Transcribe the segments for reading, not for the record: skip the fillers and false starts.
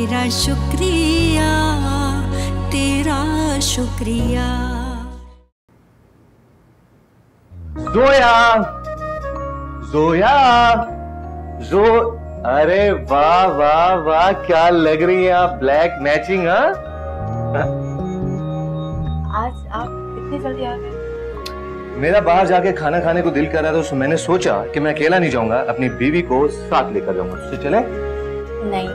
तेरा शुक्रिया, तेरा शुक्रिया। जोया, जोया, अरे वाह वाह वाह, क्या लग रही है आप, ब्लैक मैचिंग। हाँ, आज आप इतनी जल्दी आ गए? मेरा बाहर जाके खाना खाने को दिल कर रहा था, तो मैंने सोचा कि मैं अकेला नहीं जाऊंगा, अपनी बीवी को साथ लेकर जाऊंगा। तो चले? नहीं,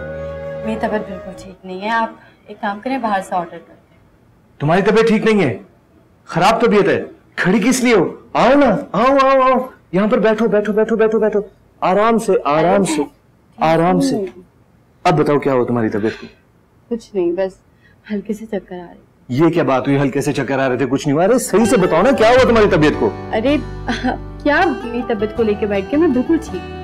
मेरी तबीयत बिल्कुल ठीक नहीं है। आप एक काम करें, बाहर से ऑर्डर कर दें। तुम्हारी तबीयत ठीक नहीं है? खराब तबीयत है? खड़ी किस लिए हो? आओ ना, आओ आओ आओ, यहाँ पर बैठो बैठो बैठो बैठो बैठो, आराम से आराम से आराम से। अब बताओ क्या हो तुम्हारी तबीयत को? कुछ नहीं, बस हल्के से चक्कर आ रहे। ये क्या बात हुई, हल्के से चक्कर आ रहे थे? कुछ नहीं हुआ। अरे सही से बताओ ना, क्या हुआ तुम्हारी तबीयत को? अरे क्या मेरी तबीयत को लेके बैठ के, मैं बिल्कुल ठीक।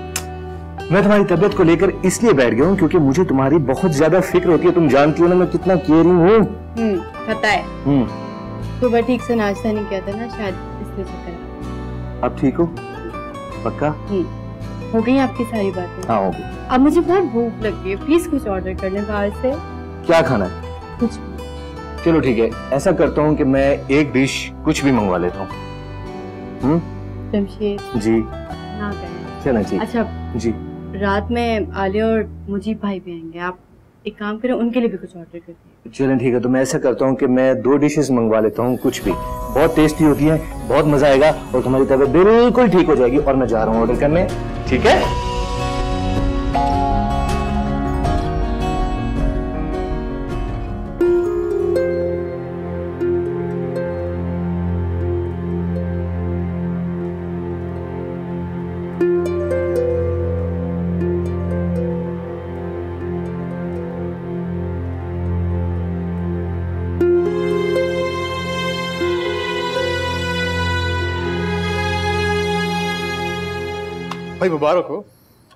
मैं तुम्हारी तबीयत को लेकर इसलिए बैठ गया हूँ क्योंकि मुझे तुम्हारी बहुत ज्यादा फिक्र होती है। तुम जानती हो ना मैं कितना केयरिंग हूँ। पता है। सुबह ठीक से नाश्ता नहीं किया था ना, शायद इसलिए चक्कर। अब ठीक हो? पक्का? हो गई आपकी सारी बातें? हाँ हो गई। अब मुझे बहुत भूख लगी है, प्लीज कुछ ऑर्डर कर लें बाहर से। क्या खाना है? कुछ। चलो ठीक है, ऐसा करता हूँ कि मैं एक डिश कुछ भी मंगवा लेता हूँ। जमशेद जी ना करें। चलो जी। अच्छा जी, रात में आलिया और मुजीब भाई भी आएंगे, आप एक काम करें, उनके लिए भी कुछ ऑर्डर कर दें। चलें ठीक है, तो मैं ऐसा करता हूँ कि मैं 2 डिशेस मंगवा लेता हूँ, कुछ भी। बहुत टेस्टी होती है, बहुत मजा आएगा और तुम्हारी तबीयत बिल्कुल ठीक हो जाएगी। और मैं जा रहा हूँ ऑर्डर करने, ठीक है? भाई मुबारक हो,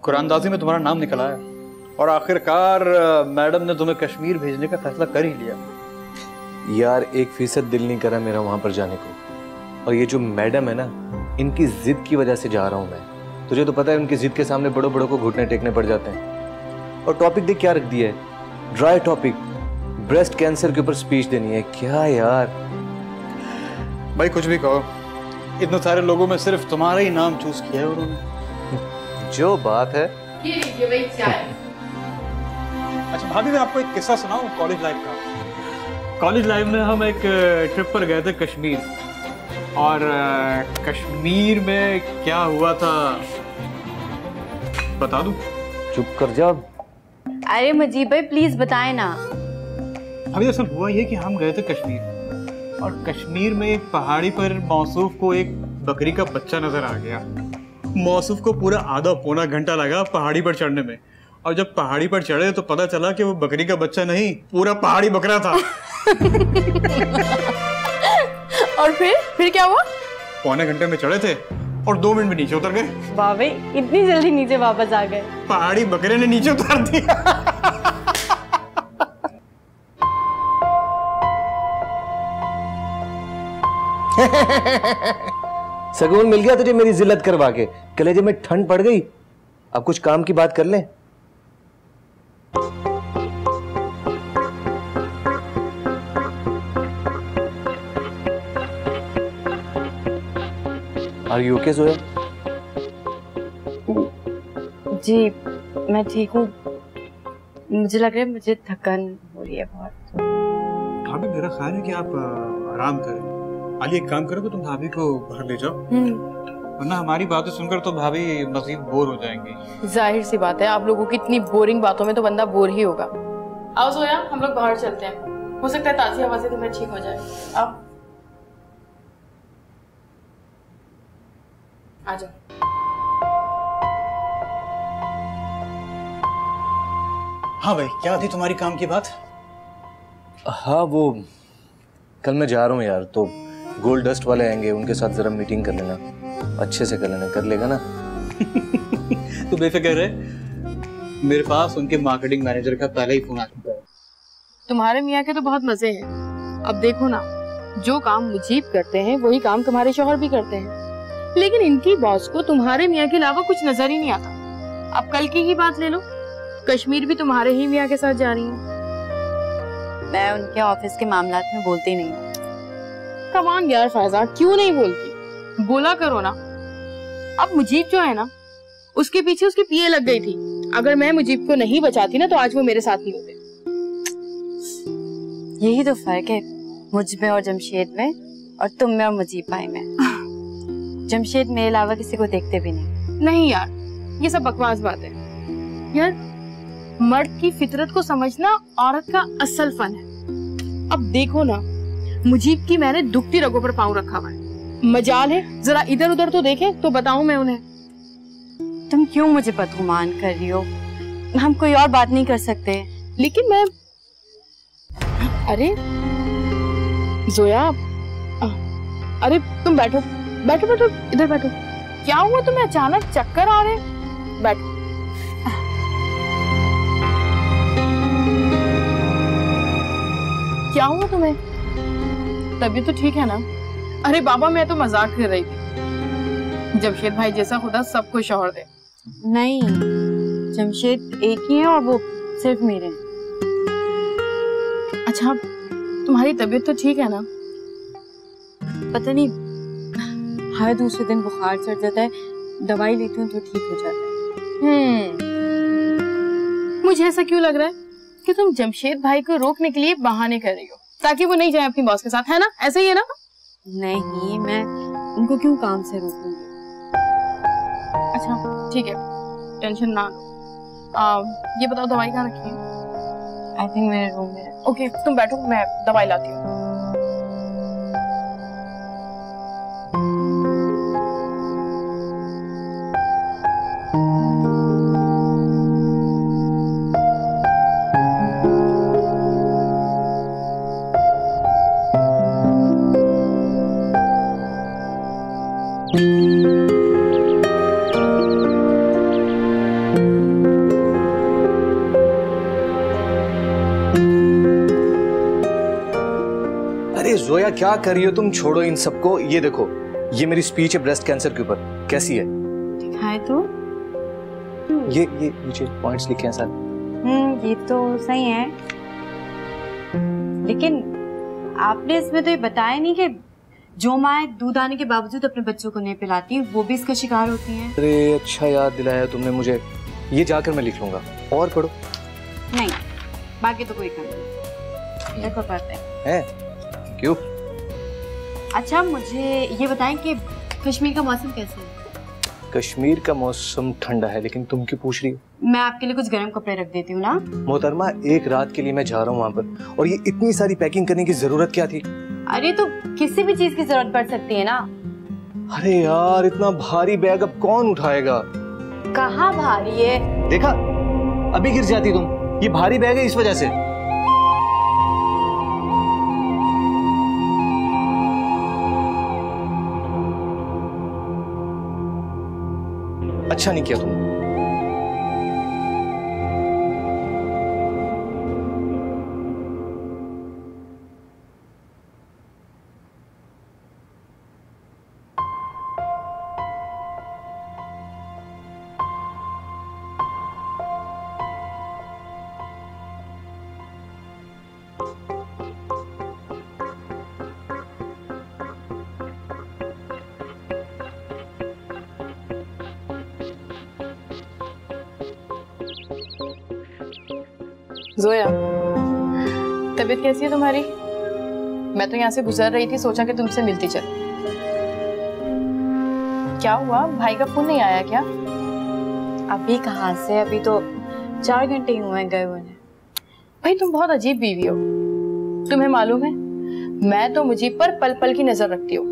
कुरानदाजी में तुम्हारा नाम निकल आया और आखिरकार मैडम ने तुम्हें कश्मीर भेजने का फैसला कर ही लिया। यार 1% दिल नहीं करा मेरा वहां पर जाने को, और ये जो मैडम है ना, इनकी जिद की वजह से जा रहा हूं मैं। तुझे तो पता है उनकी जिद के सामने बड़ों बड़ों को घुटने टेकने पड़ जाते हैं। और टॉपिक देख क्या रख दिया है, ड्राई टॉपिक, ब्रेस्ट कैंसर के ऊपर स्पीच देनी है। क्या यार। भाई कुछ भी कहो, इतने सारे लोगों में सिर्फ तुम्हारा ही नाम चूज किया है उन्होंने। जो बात है। ये लीजिए भाई चाय। अच्छा भाभी, मैं आपको एक किस्सा सुनाऊं कॉलेज लाइफ का। कॉलेज लाइफ में हम एक ट्रिप पर गए थे कश्मीर, और कश्मीर में क्या हुआ था बता दूं? चुप कर जा। अरे मजीब भाई प्लीज बताएं ना। अभी असल हुआ ये कि हम गए थे कश्मीर, और कश्मीर में एक पहाड़ी पर मौसूफ को एक बकरी का बच्चा नजर आ गया। मौसूफ को पूरा आधा पौना घंटा लगा पहाड़ी पर चढ़ने में, और जब पहाड़ी पर चढ़े तो पता चला कि वो बकरी का बच्चा नहीं, पूरा पहाड़ी बकरा था। और फिर क्या हुआ? पौने घंटे में चढ़े थे और 2 मिनट में नीचे उतर गए। वाह भाई, इतनी जल्दी नीचे वापस आ गए? पहाड़ी बकरे ने नीचे उतार दिया। सकून मिल गया तुझे मेरी जिल्लत करवा के, कलेजे में ठंड पड़ गई। अब कुछ काम की बात कर लें। Are you okay Zoya? जी मैं ठीक हूँ, मुझे लग रहा है मुझे थकान हो रही है बहुत। भाभी मेरा ख्याल है कि आप आराम करें। आलिया एक काम करो कि तुम भाभी को घर ले जाओ, वरना हमारी बातें सुनकर तो भाभी मजीद बोर हो जाएंगी। जाहिर सी बात है, आप लोगों की इतनी बोरिंग बातों में तो बंदा बोर ही होगा। आओ सोया, हम लोग बाहर चलते हैं, हो सकता है ताज़ी हवा से तुम्हें ठीक हो जाए। आओ आ जाओ। हाँ भाई, क्या थी तुम्हारी काम की बात? हाँ वो कल मैं जा रहा हूँ यार, तो गोल्ड डस्ट वाले आएंगे, उनके साथ जरा मीटिंग कर लेना, अच्छे से कर लेना। कर लेगा ना? तू बेफिक्र है, मेरे पास उनके मार्केटिंग मैनेजर का पहले ही फोन आ चुका है। तुम्हारे मियाँ के तो बहुत मजे हैं। अब देखो ना, जो काम मुजीब करते हैं वही काम तुम्हारे शौहर भी करते हैं, लेकिन इनकी बॉस को तुम्हारे मियाँ के अलावा कुछ नजर ही नहीं आता। अब कल की ही बात ले लो, कश्मीर भी तुम्हारे ही मियाँ के साथ जा रही है? मैं उनके ऑफिस के मामलात में बोलती नहीं। कमान यार फायजा, क्यों नहीं बोलती? बोला करो ना। अब मुजीब जो है ना, उसके पीछे उसकी पीए लग गई थी। अगर मैं मुजीब को नहीं बचाती ना तो आज वो मेरे साथ नहीं होते। यही तो फर्क है मुझ में और जमशेद में, और तुम में और मुजीब भाई में। जमशेद मेरे अलावा किसी को देखते भी नहीं। नहीं यार, ये सब बकवास बात है। यार मर्द की फितरत को समझना औरत का असल फन है। अब देखो ना, मुजीब की मैंने दुखती रगों पर पांव रखा हुआ है। मजाल है जरा इधर उधर तो देखे तो बताऊं मैं उन्हें। तुम क्यों मुझे बदगुमान कर रही हो? हम कोई और बात नहीं कर सकते। लेकिन मैं, अरे जोया, अरे तुम बैठो बैठो बैठो, इधर बैठो। क्या हुआ तुम्हें? अचानक चक्कर आ रहे? बैठो। क्या हुआ तुम्हें? तबीयत तो ठीक है ना? अरे बाबा, मैं तो मजाक कर रही थी। जमशेद भाई जैसा खुदा सबको शौहर दे। नहीं, जमशेद एक ही है और वो सिर्फ मेरे हैं। अच्छा, तुम्हारी तबीयत तो ठीक है ना? पता नहीं, हर दूसरे दिन बुखार चढ़ जाता है, दवाई लेती हूँ तो ठीक हो जाता है। मुझे ऐसा क्यों लग रहा है कि तुम जमशेद भाई को रोकने के लिए बहाने कर रही हो ताकि वो नहीं जाए अपनी बॉस के साथ, है ना? ऐसे ही है ना? नहीं, मैं उनको क्यों काम से रोकूंगी? अच्छा ठीक है, टेंशन ना लो। ये बताओ दवाई कहाँ रखी है? आई थिंक मेरे रूम में। ओके, तुम बैठो, मैं दवाई लाती हूँ। जोया क्या कर रही हो तुम? छोड़ो इन सबको। ये देखो, ये मेरी स्पीच है ब्रेस्ट कैंसर के ऊपर। कैसी है? दिखाए तो। ये मुझे पॉइंट्स लिखे हैं सारे। ये तो सही है, लेकिन आपने इसमें तो ये बताया नहीं कि जो माँ दूध आने के बावजूद अपने बच्चों को नहीं पिलाती वो भी इसका शिकार होती हैं। अरे अच्छा याद दिलाया तुमने मुझे। ये जाकर मैं लिख लूंगा। और पढ़ो। नहीं, बाकी तो कोई काम नहीं। देखो पढ़ते हैं। क्यों? अच्छा मुझे ये बताएं कि कश्मीर का मौसम कैसा है? कश्मीर का मौसम ठंडा है, लेकिन तुम क्यों पूछ रही हो? मैं आपके लिए कुछ गर्म कपड़े रख देती हूँ ना। मोहतरमा, एक रात के लिए मैं जा रहा हूँ वहाँ पर, और ये इतनी सारी पैकिंग करने की जरूरत क्या थी? अरे तो किसी भी चीज की जरूरत पड़ सकती है ना। अरे यार, इतना भारी बैग अब कौन उठाएगा? कहाँ भारी है? देखा, अभी गिर जाती तुम। ये भारी बैग है इस वजह से। अच्छा नहीं किया तुमने। जोया, तबीयत कैसी है तुम्हारी? मैं तो यहाँ से गुजर रही थी, सोचा कि तुमसे मिलती चल। क्या हुआ, भाई का फोन नहीं आया क्या? अभी कहाँ से, अभी तो 4 घंटे ही हुए गए हुए। भाई तुम बहुत अजीब बीवी हो। तुम्हें मालूम है, मैं तो मुझे पर पल पल की नजर रखती हूँ।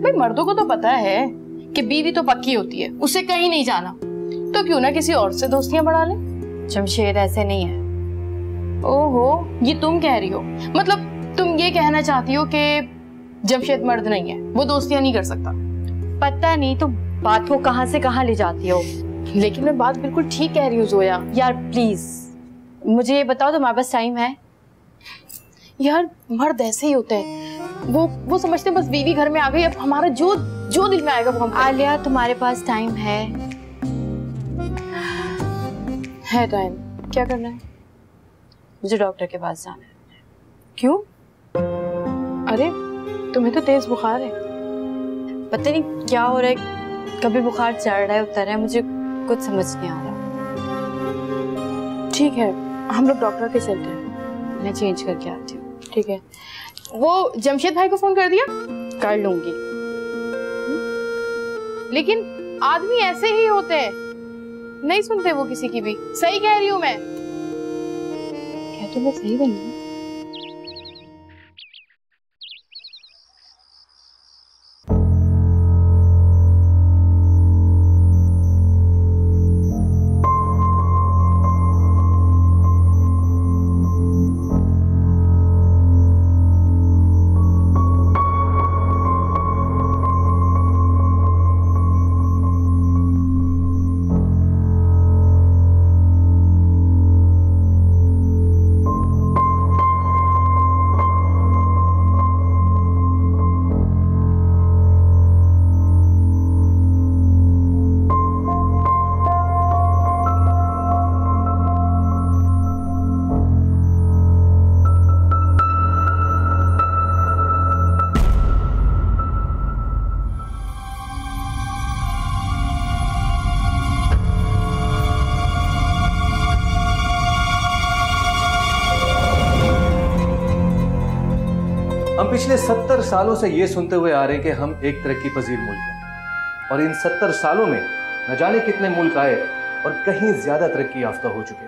भाई मर्दों को तो पता है कि बीवी तो पक्की होती है, उसे कहीं नहीं जाना, तो क्यों ना किसी और से दोस्तियां बढ़ा ले। जमशेद ऐसे नहीं है। ओहो, ये तुम कह रही हो? मतलब तुम ये कहना चाहती हो कि जमशेद मर्द नहीं है, वो दोस्तियां नहीं कर सकता? पता नहीं तुम बात को कहां से कहां ले जाती हो। लेकिन मैं बात बिल्कुल ठीक कह रही हूँ जोया। यार प्लीज मुझे ये बताओ, तुम्हारे पास टाइम है? यार मर्द ऐसे ही होते हैं, वो समझते हैं बस बीवी घर में आ गई, अब हमारा जो दिल में आएगा वो हम। आलिया, तुम्हारे पास टाइम है? है टाइम। क्या करना है? मुझे डॉक्टर के पास जाना है। क्यों? अरे तुम्हें तो तेज बुखार है। पता नहीं क्या हो रहा है, कभी बुखार चढ़ रहा है उतर रहा है, मुझे कुछ समझ नहीं आ रहा। ठीक है, हम लोग डॉक्टर के चलते हैं। मैं चेंज करके आती हूँ। ठीक है। वो जमशेद भाई को फोन कर दिया? कर लूंगी। लेकिन आदमी ऐसे ही होते हैं, नहीं सुनते वो किसी की भी। सही कह रही हूँ मैं। क्या तो मैं सही बनी हूँ? हम पिछले 70 सालों से ये सुनते हुए आ रहे हैं कि हम एक तरक्की पजीर मुल्क हैं, और इन 70 सालों में न जाने कितने मुल्क आए और कहीं ज्यादा तरक्की याफ्ता हो चुके।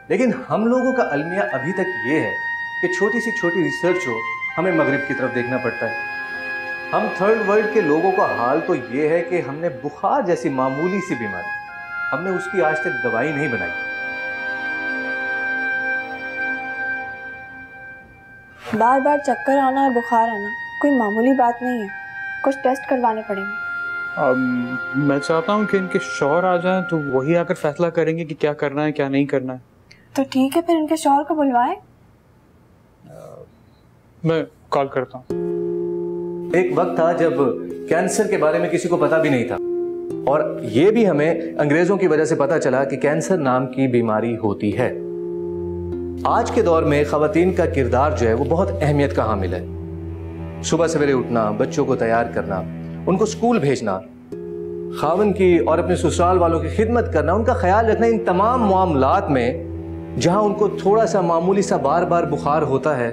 लेकिन हम लोगों का अलमिया अभी तक ये है कि छोटी सी छोटी रिसर्च हो, हमें मगरिब की तरफ देखना पड़ता है। हम थर्ड वर्ल्ड के लोगों का हाल तो ये है कि हमने बुखार जैसी मामूली सी बीमारी, हमने उसकी आज तक दवाई नहीं बनाई। बार बार चक्कर आना और बुखार आना कोई मामूली बात नहीं है, कुछ टेस्ट करवाने पड़ेंगे। मैं चाहता हूँ कि इनके शौहर आ जाएं तो वही आकर फैसला करेंगे कि क्या करना है क्या नहीं करना है। तो ठीक है, फिर इनके शौहर को बुलवाएं। मैं कॉल करता हूँ। एक वक्त था जब कैंसर के बारे में किसी को पता भी नहीं था, और ये भी हमें अंग्रेजों की वजह से पता चला कि कैंसर नाम की बीमारी होती है। आज के दौर में खवातीन का किरदार जो है वो बहुत अहमियत का हामिल है। सुबह सवेरे उठना, बच्चों को तैयार करना, उनको स्कूल भेजना, खावन की और अपने ससुराल वालों की खिदमत करना, उनका ख्याल रखना, इन तमाम मामलात में जहां उनको थोड़ा सा मामूली सा बार बार बुखार होता है।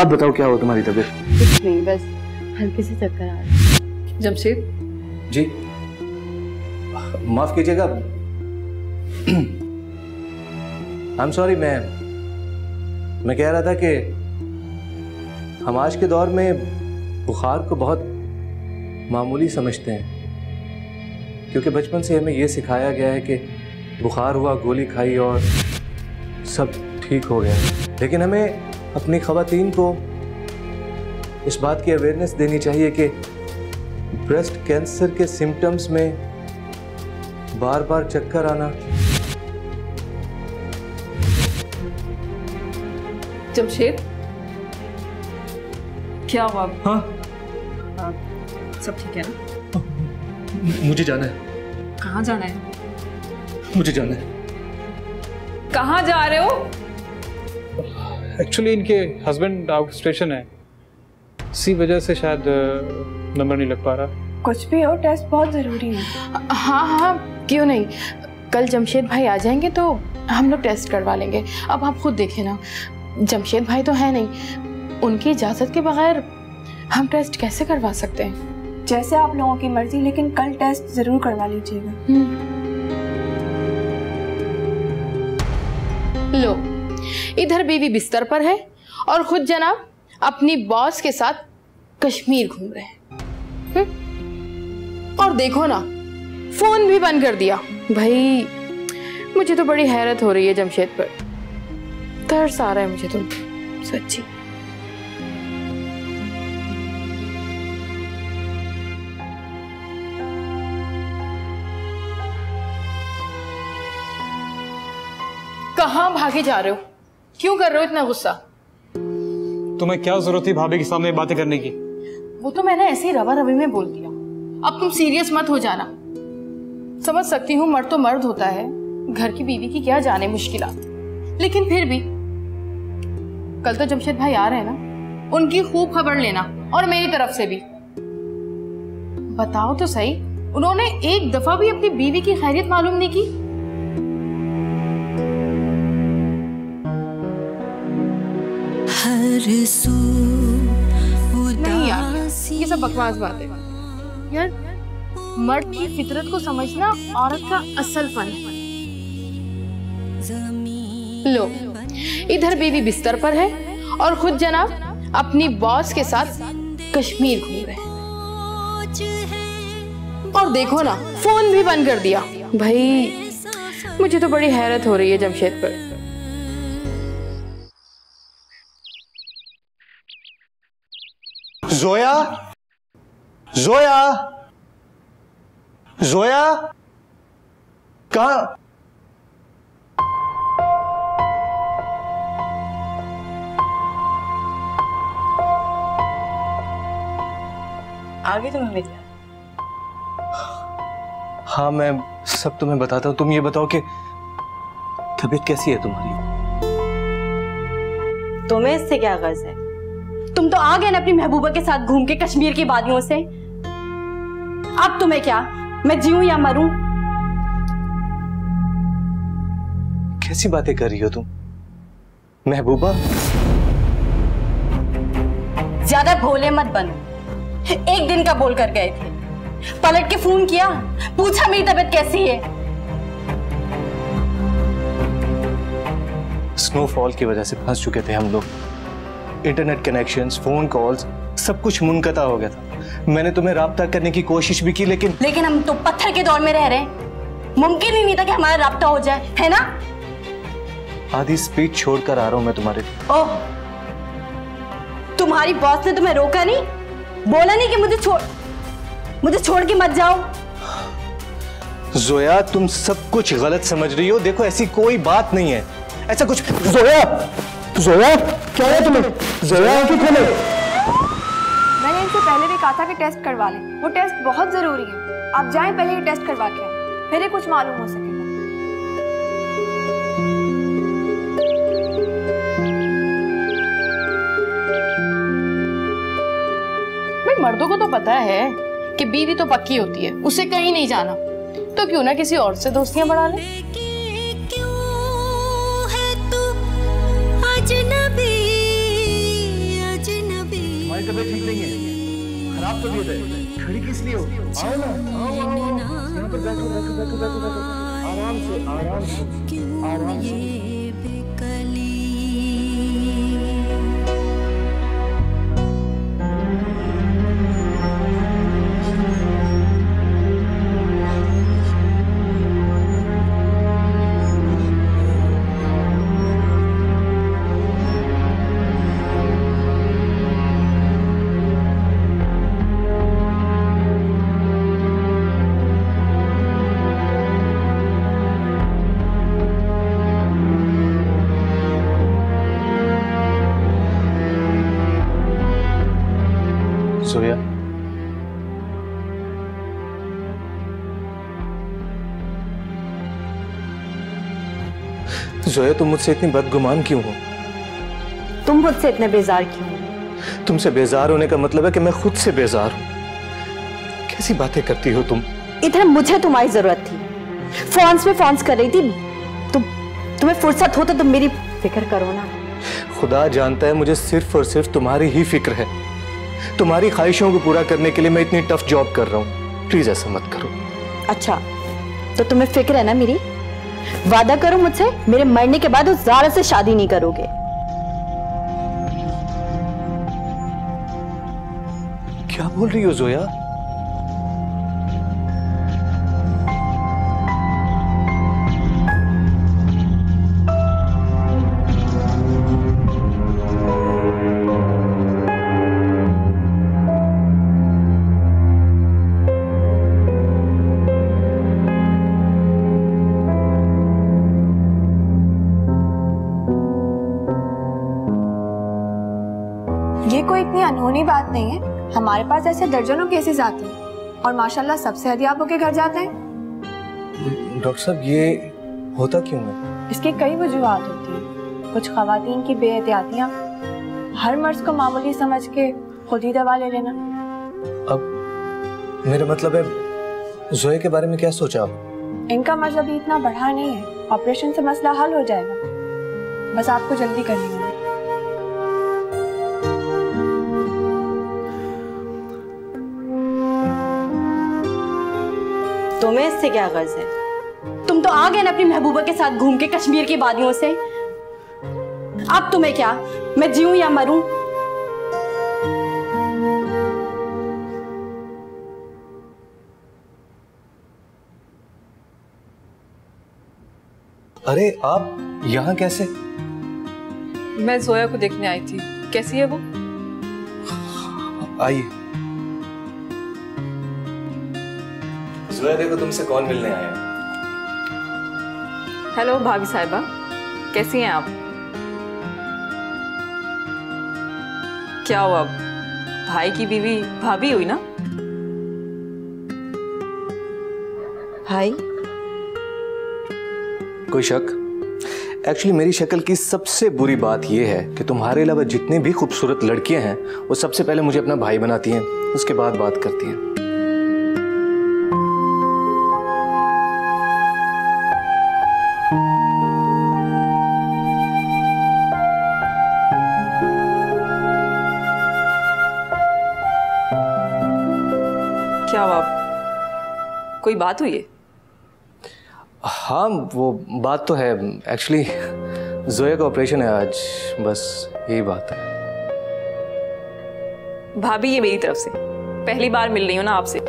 अब बताओ क्या हो तुम्हारी तबीयत? कुछ नहीं, बस हल्के से चक्कर आ रहा है। जमशेद जी माफ कीजिएगा, आई एम सॉरी। मैं कह रहा था कि हम आज के दौर में बुखार को बहुत मामूली समझते हैं, क्योंकि बचपन से हमें यह सिखाया गया है कि बुखार हुआ, गोली खाई और सब ठीक हो गया। लेकिन हमें अपनी खवातीन को इस बात की अवेयरनेस देनी चाहिए कि ब्रेस्ट कैंसर के सिम्टम्स में बार बार चक्कर आना। जमशेद क्या हुआ? हाँ सब ठीक है ना? मुझे जाना है। कहाँ जाना है? मुझे जाना है। कहाँ जा रहे हो? एक्चुअली इनके हस्बैंड आउट स्टेशन है, इसी वजह से शायद नंबर नहीं लग पा रहा। कुछ भी हो, टेस्ट बहुत जरूरी है। हाँ हाँ क्यों नहीं, कल जमशेद भाई आ जाएंगे तो हम लोग टेस्ट करवा लेंगे। अब आप खुद देखें ना, जमशेद भाई तो है नहीं, उनकी इजाजत के बगैर हम टेस्ट कैसे करवा सकते हैं? जैसे आप लोगों की मर्जी, लेकिन कल टेस्ट जरूर करवा लीजिएगा। लो, इधर बीवी बिस्तर पर है और खुद जनाब अपनी बॉस के साथ कश्मीर घूम रहे हैं। और देखो ना, फोन भी बंद कर दिया। भाई मुझे तो बड़ी हैरत हो रही है जमशेद पर, तरस आ रहा है मुझे तो सच्ची। कहाँ भागे जा रहे हो? क्यों कर रहे हो इतना गुस्सा? तुम्हें क्या जरूरत थी भाभी के सामने बातें करने की? वो तो मैंने ऐसे ही रवा रवी में बोल दिया। अब तुम सीरियस मत हो जाना। समझ सकती हूँ, मर्द तो मर्द होता है, घर की बीवी की क्या जाने मुश्किलात, लेकिन फिर भी कल तो जमशेद भाई आ रहे हैं ना, उनकी खूब खबर लेना और मेरी तरफ से भी। बताओ तो सही, उन्होंने एक दफा भी अपनी बीवी की खैरियत मालूम नहीं की। नहीं यार, ये सब बकवास बात है यार। मर्द की फितरत को समझना औरत का असल फन है। लो, इधर बीवी बिस्तर पर है और खुद जनाब अपनी बॉस के साथ कश्मीर घूम रहे हैं। और देखो ना, फोन भी बंद कर दिया। भाई मुझे तो बड़ी हैरत हो रही है जमशेद पर। जोया, जोया, जोया, कहाँ? आ गई तुम्हें मिला? हाँ, मैं सब तुम्हें बताता हूँ। तुम ये बताओ कि तबीयत कैसी है तुम्हारी? तुम्हें इससे क्या गर्ज है? तुम तो आ गए ना अपनी महबूबा के साथ घूम के कश्मीर की वादियों से। अब तुम्हें क्या, मैं जीऊं या मरूं? कैसी बातें कर रही हो तुम? महबूबा? ज्यादा भोले मत बनो। एक दिन का बोल कर गए थे, पलट के फोन किया, पूछा मेरी तबीयत कैसी है। स्नोफॉल की वजह से फंस चुके थे हम लोग। इंटरनेट कनेक्शंस, फोन कॉल्स, सब कुछ मुनक़ता हो गया था। मैंने तुम्हें राब्ता करने की कोशिश भी की, लेकिन हम तो पत्थर के दौर में रह रहे हैं। मुमकिन ही नहीं था कि हमारा राब्ता हो जाए, है ना? आधी स्पीड छोड़कर आ रहा हूं मैं तुम्हारे। ओह, तुम्हारी बॉस ने तुम्हें रोका नहीं, बोला नहीं कि मुझे छोड़ के मत जाओ? जोया, तुम सब कुछ गलत समझ रही हो। देखो, ऐसी कोई बात नहीं है, ऐसा कुछ। जोया, जोया, क्या है तुम्हें? जोया, आंखें खोलो। मैंने इनसे पहले भी कहा था कि टेस्ट करवा लें, वो टेस्ट बहुत जरूरी है। आप जाएं पहले ये टेस्ट करवा के आएं, फिर ही कुछ मालूम हो सकेगा। मर्दों को तो पता है कि बीवी तो पक्की होती है, उसे कहीं नहीं जाना, तो क्यों ना किसी और से दोस्तियां बढ़ा ले। हमारी तबीयत ठीक नहीं है, खराब तबीयत है। खड़ी किस लिए हो? आओ ना, आओ, यहाँ पर बैठो, बैठो, बैठो, बैठो, बैठो। आराम से, आराम से, आराम से। जोया, जोया, तुम मुझसे इतनी बदगुमान क्यों हो? तुम मुझसे इतने बेजार क्यों हो? तुमसे बेजार होने का मतलब है कि मैं खुद से बेजार हूं। कैसी बातें करती हो तुम? इधर मुझे तुम्हारी जरूरत थी, फोन्स पे फोन्स कर रही थी। तुम्हें फुर्सत हो तो तुम मेरी फिक्र करो ना। खुदा जानता है, मुझे सिर्फ और सिर्फ तुम्हारी ही फिक्र है। तुम्हारी ख्वाहिशों को पूरा करने के लिए मैं इतनी टफ जॉब कर रहा हूँ। प्लीज ऐसा मत करो। अच्छा, तो तुम्हें फिक्र है ना मेरी? वादा करो मुझसे, मेरे मरने के बाद उस ज़ारा से शादी नहीं करोगे। क्या बोल रही हो जोया? ये कोई इतनी अनहोनी बात नहीं है। हमारे पास ऐसे दर्जनों केसेस आते हैं और माशाल्लाह सब सेहतियाब होके घर जाते हैं। डॉक्टर साहब, होता क्यों है? इसकी कई वजूहात होती हैं। कुछ खवातीन की बेएहतियातियां, हर मर्ज को मामूली समझ के खुद ही दवा ले लेना। अब मेरा मतलब है, जोए के बारे में क्या सोचा आप? इनका मर्ज अभी इतना बढ़ा नहीं है, ऑपरेशन से मसला हल हो जाएगा, बस आपको जल्दी करनी होगी। तुम्हें इससे क्या गर्ज है? तुम तो आ गए ना अपनी महबूबा के साथ घूम के कश्मीर की वादियों से। अब तुम्हें क्या, मैं जीऊं या मरूं? अरे आप यहाँ कैसे? मैं जोया को देखने आई थी। कैसी है वो? आइए। जोया देखो, तुमसे कौन मिलने आया? हेलो भाभी साहिबा, कैसी हैं आप? क्या हुआ, भाई की बीवी भाभी हुई ना? भाई? कोई शक? एक्चुअली मेरी शक्ल की सबसे बुरी बात यह है कि तुम्हारे अलावा जितने भी खूबसूरत लड़कियां हैं वो सबसे पहले मुझे अपना भाई बनाती हैं, उसके बाद बात करती हैं। क्या हुआ, कोई बात हुई है? हाँ, वो बात तो है। एक्चुअली जोया का ऑपरेशन है आज, बस यही बात है। भाभी, ये मेरी तरफ से पहली बार मिल रही हूँ ना आपसे।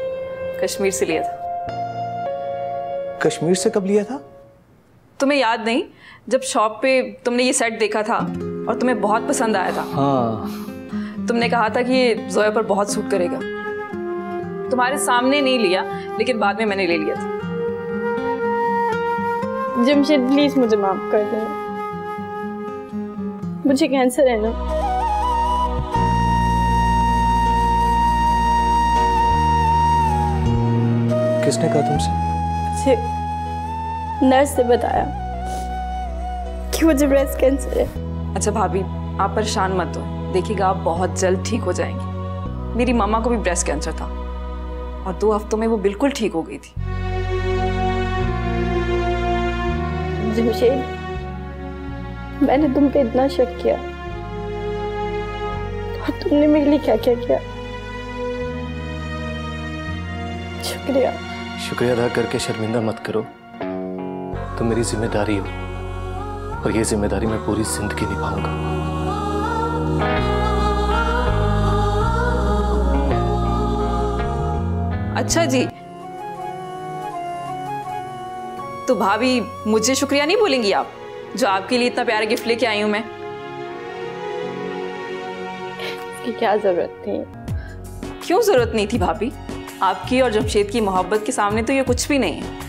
कश्मीर से लिया था। कश्मीर से कब लिया था? तुम्हें याद नहीं, जब शॉप पे तुमने ये सेट देखा था और तुम्हें बहुत पसंद आया था। हाँ। तुमने कहा था कि ये जोया पर बहुत सूट करेगा। तुम्हारे सामने नहीं लिया, लेकिन बाद में मैंने ले लिया था। जमशेद प्लीज मुझे माफ कर देना, मुझे कैंसर है ना। किसने कहा तुमसे? मुझे नर्स ने बताया कि मुझे ब्रेस्ट कैंसर है। अच्छा भाभी, आप परेशान मत हो, देखिएगा आप बहुत जल्द ठीक हो जाएंगी। मेरी मामा को भी ब्रेस्ट कैंसर था और 2 हफ्तों में वो बिल्कुल ठीक हो गई थी। जमशेद, मैंने तुम पे इतना शक किया और तुमने मेरे लिए क्या क्या किया। शुक्रिया। शुक्रिया अदा करके शर्मिंदा मत करो, तुम मेरी जिम्मेदारी हो और ये जिम्मेदारी मैं पूरी जिंदगी निभाऊंगा। अच्छा जी, तो भाभी मुझे शुक्रिया नहीं बोलेंगी आप, जो आपके लिए इतना प्यारा गिफ्ट लेके आई हूं मैं? इसकी क्या जरूरत थी? क्यों जरूरत नहीं थी भाभी? आपकी और जमशेद की मोहब्बत के सामने तो ये कुछ भी नहीं है।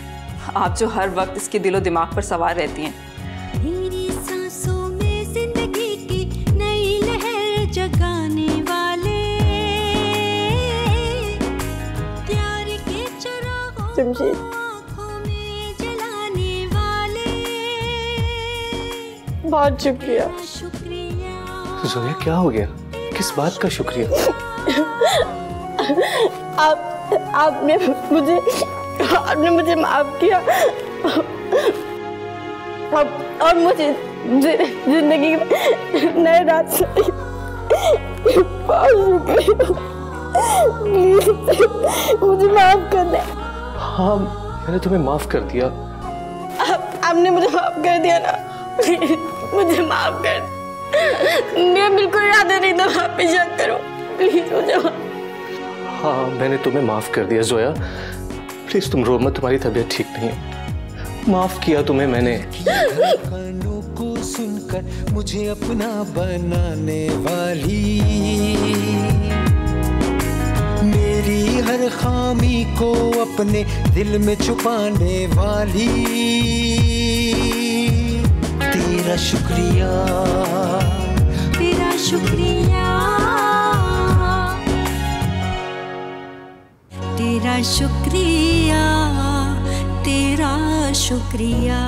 आप जो हर वक्त इसके दिलो दिमाग पर सवार रहती हैं। मेरी सांसों में जिंदगी की नई लहर जगाने वाले, प्यार के चिरागों जमशेद, आँखों में जलाने वाले, बहुत शुक्रिया। शुक्रिया। जोया, क्या हो गया? किस बात का शुक्रिया? आपने मुझे माफ किया और मुझे जिंदगी में नए रास्ते। बहुत शुक्रिया, मुझे माफ कर दे। हाँ, मैंने तुम्हें माफ कर दिया। आपने मुझे माफ कर दिया ना, मुझे माफ कर दे। मैं बिल्कुल इरादा नहीं था आप पे शक करूं, प्लीज मुझे। हाँ, मैंने तुम्हें माफ कर दिया जोया, प्लीज तुम रो मत, तुम्हारी तबीयत ठीक नहीं है। माफ किया तुम्हें मैंने। गानों को सुनकर मुझे अपना बनाने वाली, मेरी हर खामी को अपने दिल में छुपाने वाली, तेरा शुक्रिया, तेरा शुक्रिया, तेरा शुक्रिया, तेरा शुक्रिया।